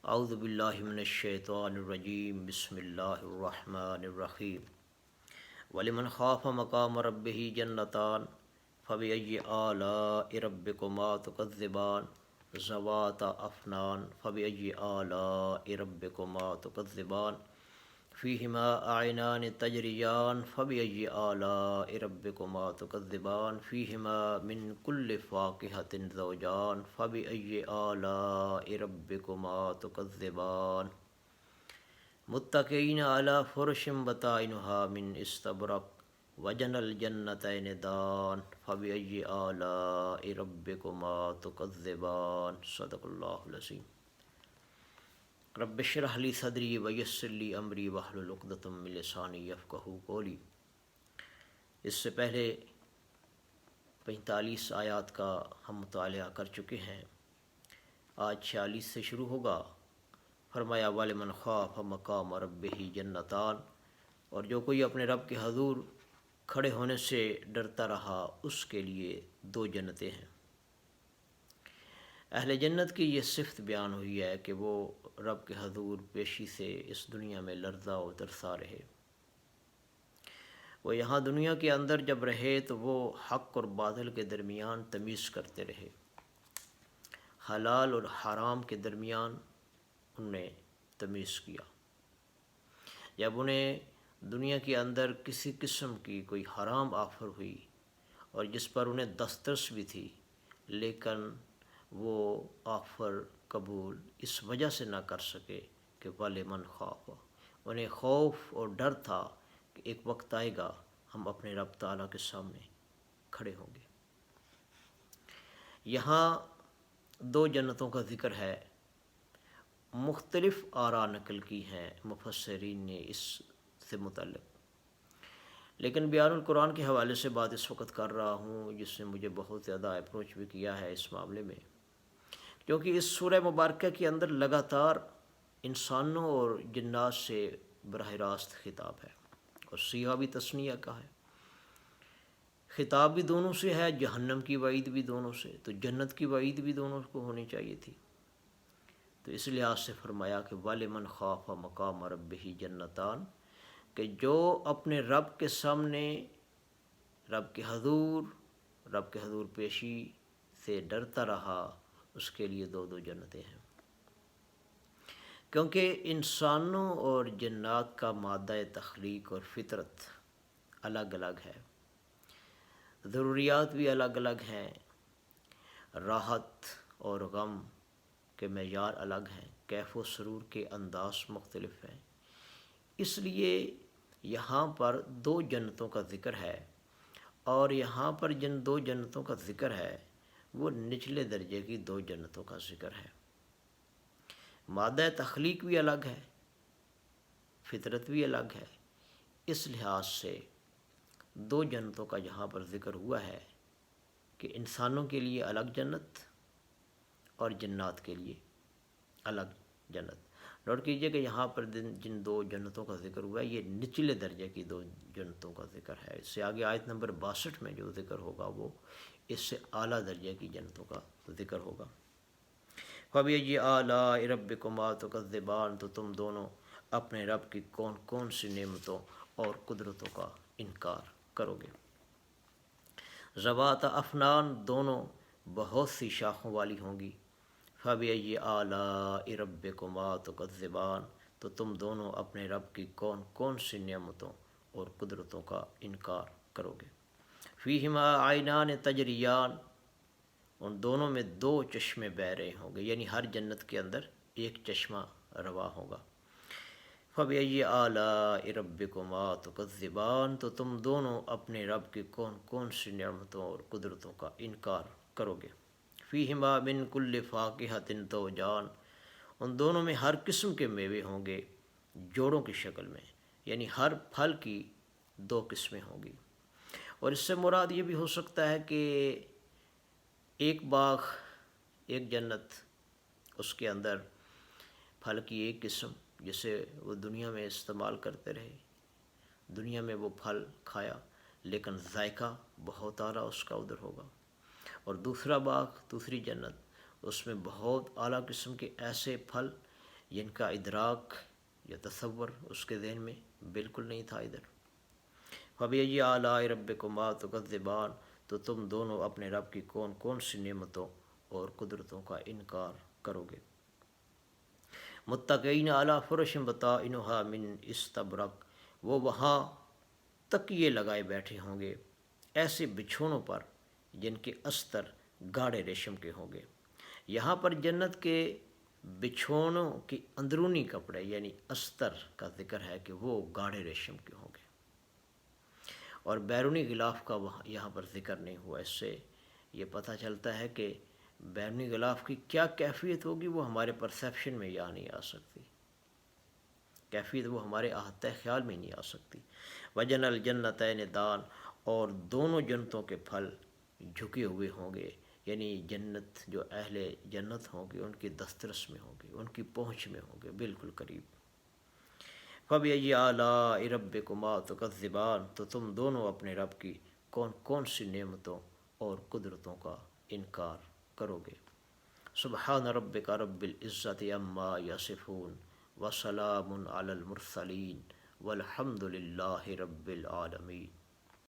اعوذ باللہ من الشیطان الرجیم بسم اللہ الرحمن الرحیم ولمن خاف مقام ربہ جنتان فبأي آلاء ربكما تكذبان ذواتا أفنان فبأي آلاء ربكما تكذبان فيهما أعينان تجريان فبأي آلاء ربكما تكذبان فيهما من كل فاكهة زوجان فبأي آلاء ربكما تكذبان متكئين على فرش بطائنها من استبرق وجن الجنتین دان فبأي آلاء ربكما تكذبان صدق اللہ العظیم رب اشرح لی صدری ویسر لی امری واحلل عقدۃ من لسانی یفقہوا قولی۔ اس سے پہلے 45 آیات کا ہم مطالعہ کر چکے ہیں، آج 46 سے شروع ہوگا۔ فرمایا وَلِمَنْ خَافَ مَقَامَ رَبِّهِ جنتان، اور جو کوئی اپنے رب کے حضور کھڑے ہونے سے ڈرتا رہا اس کے لیے 2 جنتیں ہیں۔ اہل جنت کی یہ صفت بیان ہوئی ہے کہ وہ رب کے حضور پیشی سے اس دنیا میں لرزا و ترسا رہے۔ وہ یہاں دنیا کے اندر جب رہے تو وہ حق اور باطل کے درمیان تمیز کرتے رہے، حلال اور حرام کے درمیان انہوں نے تمیز کیا۔ جب انہیں دنیا کے اندر کسی قسم کی کوئی حرام آفر ہوئی اور جس پر انہیں دسترس بھی تھی، لیکن وہ آفر قبول اس وجہ سے نہ کر سکے کہ وَلِمَنْ خَافَ، انہیں خوف اور ڈر تھا کہ ایک وقت آئے گا ہم اپنے رب تعالیٰ کے سامنے کھڑے ہوں گے۔ یہاں 2 جنتوں کا ذکر ہے، مختلف آراء نقل کی ہیں مفسرین نے اس سے متعلق، لیکن بیان القرآن کے حوالے سے بات اس وقت کر رہا ہوں جس نے مجھے بہت زیادہ اپروچ بھی کیا ہے اس معاملے میں، کیونکہ اس سورہ مبارکہ کے اندر لگاتار انسانوں اور جنات سے براہ راست خطاب ہے، اور صیغہ بھی تثنیہ کا ہے، خطاب بھی دونوں سے ہے، جہنم کی وعید بھی دونوں سے، تو جنت کی وعید بھی دونوں کو ہونی چاہیے تھی۔ تو اس لحاظ سے فرمایا کہ وَلِمَنْ خَافَ مَقَامَ رَبِّهِ جنتان، کہ جو اپنے رب کے سامنے، رب کے حضور پیشی سے ڈرتا رہا، اس کے لیے 2 جنتیں ہیں۔ کیونکہ انسانوں اور جنات کا مادہ تخلیق اور فطرت الگ الگ ہے، ضروریات بھی الگ الگ ہیں، راحت اور غم کے معیار الگ ہیں، کیف و سرور کے انداز مختلف ہیں۔ اس لیے یہاں پر 2 جنتوں کا ذکر ہے، اور یہاں پر جن 2 جنتوں کا ذکر ہے وہ نچلے درجے کی 2 جنتوں کا ذکر ہے۔ مادہ تخلیق بھی الگ ہے، فطرت بھی الگ ہے، اس لحاظ سے 2 جنتوں کا یہاں پر ذکر ہوا ہے کہ انسانوں کے لیے الگ جنت اور جنات کے لیے الگ جنت۔ نوٹ کیجئے کہ یہاں پر جن 2 جنتوں کا ذکر ہوا ہے یہ نچلے درجے کی 2 جنتوں کا ذکر ہے۔ اس سے آگے آیت نمبر 62 میں جو ذکر ہوگا وہ اس سے اعلیٰ درجے کی جنتوں کا ذکر ہوگا۔ فَبِأَيِّ آلَاءِ رَبِّكُمَا تُكَذِّبَانِ، تو تم دونوں اپنے رب کی کون کون سی نعمتوں اور قدرتوں کا انکار کرو گے۔ ذوات افنان، دونوں بہت سی شاخوں والی ہوں گی۔ فَبِأَيِّ آلَاءِ رَبِّكُمَا تُكَذِّبَانِ، تو تم دونوں اپنے رب کی کون کون سی نعمتوں اور قدرتوں کا انکار کرو گے۔ فِيهِمَا عَيْنَانِ تَجْرِيَانِ، ان دونوں میں 2 چشمے بہہ رہے ہوں گے، یعنی ہر جنت کے اندر ایک چشمہ رواں ہوگا۔ فَبِأَيِّ آلَاءِ رَبِّكُمَا تُكَذِّبَانِ، تو تم دونوں اپنے رب کی کون کون سی نعمتوں اور قدرتوں کا انکار کرو گے۔ فِيهِمَا مِن كُلِّ فَاكِهَةٍ زَوْجَانِ، ان دونوں میں ہر قسم کے میوے ہوں گے جوڑوں کی شکل میں، یعنی ہر پھل کی 2 قسمیں ہوں گی۔ اور اس سے مراد یہ بھی ہو سکتا ہے کہ ایک باغ، ایک جنت، اس کے اندر پھل کی ایک قسم جسے وہ دنیا میں استعمال کرتے رہے، دنیا میں وہ پھل کھایا، لیکن ذائقہ بہت اعلیٰ اس کا ادھر ہوگا۔ اور دوسرا باغ، دوسری جنت، اس میں بہت اعلیٰ قسم کے ایسے پھل جن کا ادراک یا تصور اس کے ذہن میں بالکل نہیں تھا ادھر۔ فَبِأَيِّ آلَاءِ رَبِّكُمَا تُكَذِّبَانِ، تو تم دونوں اپنے رب کی کون کون سی نعمتوں اور قدرتوں کا انکار کرو گے۔ متقین علی فرش بطائنہا من استبرق، وہ وہاں تکیے لگائے بیٹھے ہوں گے ایسے بچھونوں پر جن کے استر گاڑھے ریشم کے ہوں گے۔ یہاں پر جنت کے بچھونوں کی اندرونی کپڑے یعنی استر کا ذکر ہے کہ وہ گاڑھے ریشم کے ہوں گے، اور بیرونی غلاف کا یہاں پر ذکر نہیں ہوا۔ اس سے یہ پتہ چلتا ہے کہ بیرونی غلاف کی کیا کیفیت ہوگی وہ ہمارے پرسیپشن میں یا نہیں آ سکتی، کیفیت وہ ہمارے احاطہ خیال میں نہیں آ سکتی۔ وجن الجنتین دان، اور دونوں جنتوں کے پھل جھکے ہوئے ہوں گے، یعنی جنت جو اہل جنت ہوں گے ان کی دسترس میں ہوں گے، ان کی پہنچ میں ہوں گے، بالکل قریب۔ فَبِأَيِّ آلَاءِ رَبِّكُمَا تُكَذِّبَانِ، تو تم دونوں اپنے رب کی کون کون سی نعمتوں اور قدرتوں کا انکار کرو گے۔ سبحان ربک رب العزت عما یصفون وسلام علی المرسلین والحمد للہ رب العالمین۔